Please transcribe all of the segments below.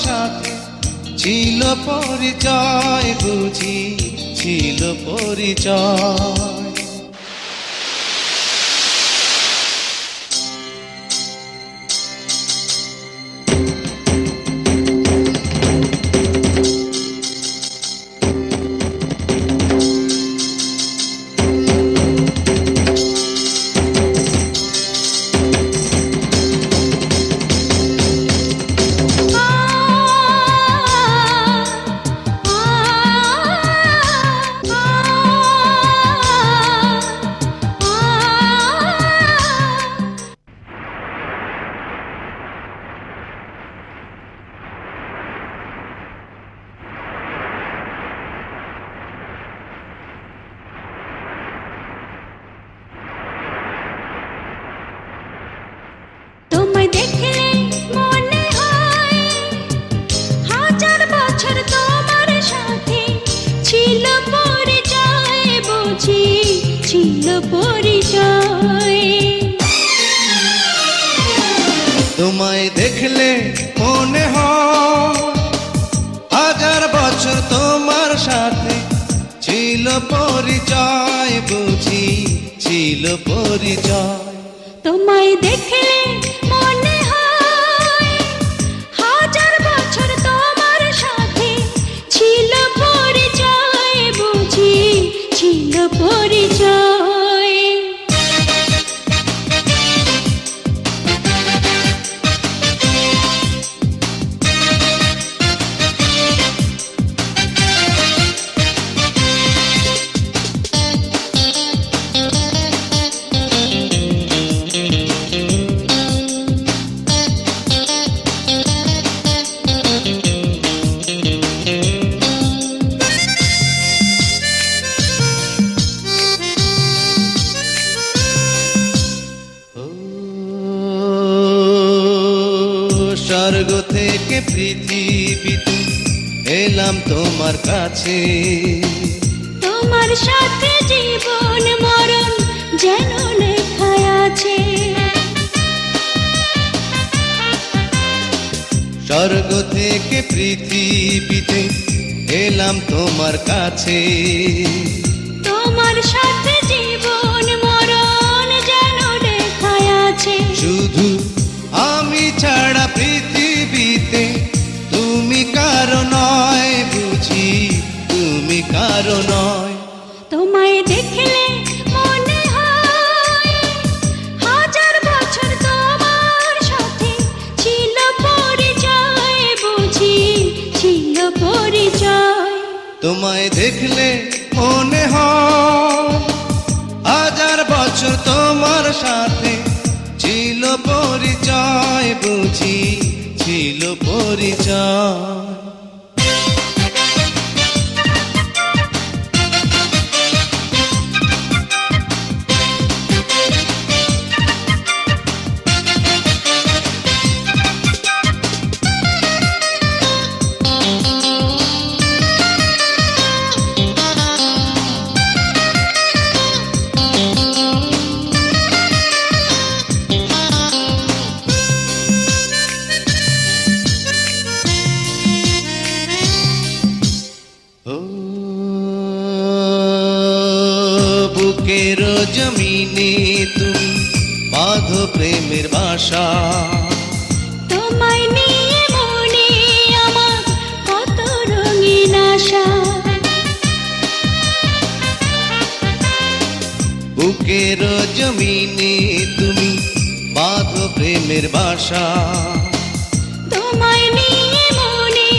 সাথে ছিল পরিচয়, বুঝি ছিল পরিচয়। তোমায় দেখলে মনে হয় হাজার বছর তোমার সাথে ছিল পরিচয়, বুঝি ছিল পরিচয়। তোমায় দেখলে মনে হয় হাজার বছর তোমার সাথে ছিল পরিচয়, বুঝি ছিল পরিচয়। স্বর্গ থেকে পৃথিবীতে এলাম তোমার কাছে, তোমার সাথে জীবন মরণ যেন লেখা আছে। স্বর্গ থেকে পৃথিবীতে এলাম তোমার কাছে, তোমার সাথে জীবন মরণ যেন লেখা আছে। শুধু আমি ছাড়া পৃথিবীতে তুমি কারো নয়, বুঝি তুমি কারো নয়। তোমায় দেখলে মনে হয় হাজার বছর তোমার সাথে ছিল পরিচয়, বুঝি ছিল পরিচয়। তোমায় দেখলে মনে হয় হাজার বছর তোমার সাথে ছিল পরিচয়, বুঝি ছিল পরিচয়। বুকের জমিনে তুমি বাঁধো প্রেমের বাসা, তোমায় নিয়ে মনে আমার কত রঙিন আশা। বুকের জমিনে তুমি বাঁধো প্রেমের বাসা, তোমায় নিয়ে মনে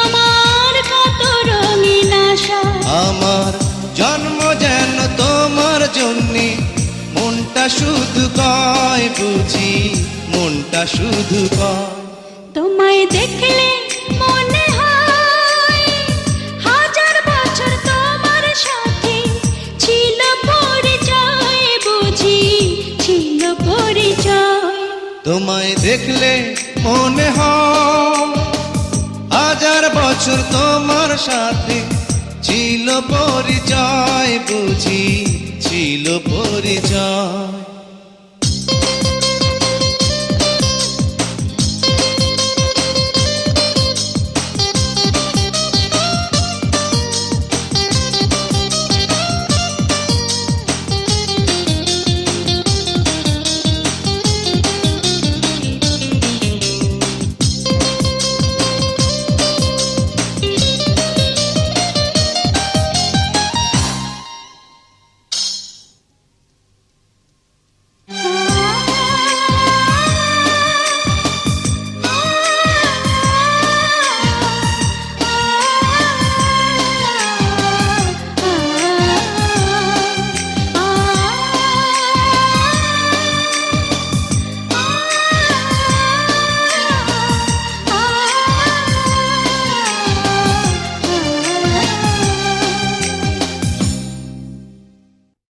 আমার কত রঙিন আশা। আমার জন্ম যেন তোমার জন্যে, মনটা শুধু কয়, বুঝি মনটা শুধু কয়। তোমায় দেখলে মনে হয় হাজার বছর তোমার সাথে ছিল পরিচয়, বুঝি ছিল পরিচয়। তোমায় দেখলে মনে হয় হাজার বছর তোমার সাথে ছিল পরিচয়, বুঝি ছিল পরিচয়।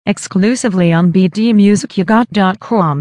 exclusively on bdmusicyougot.com.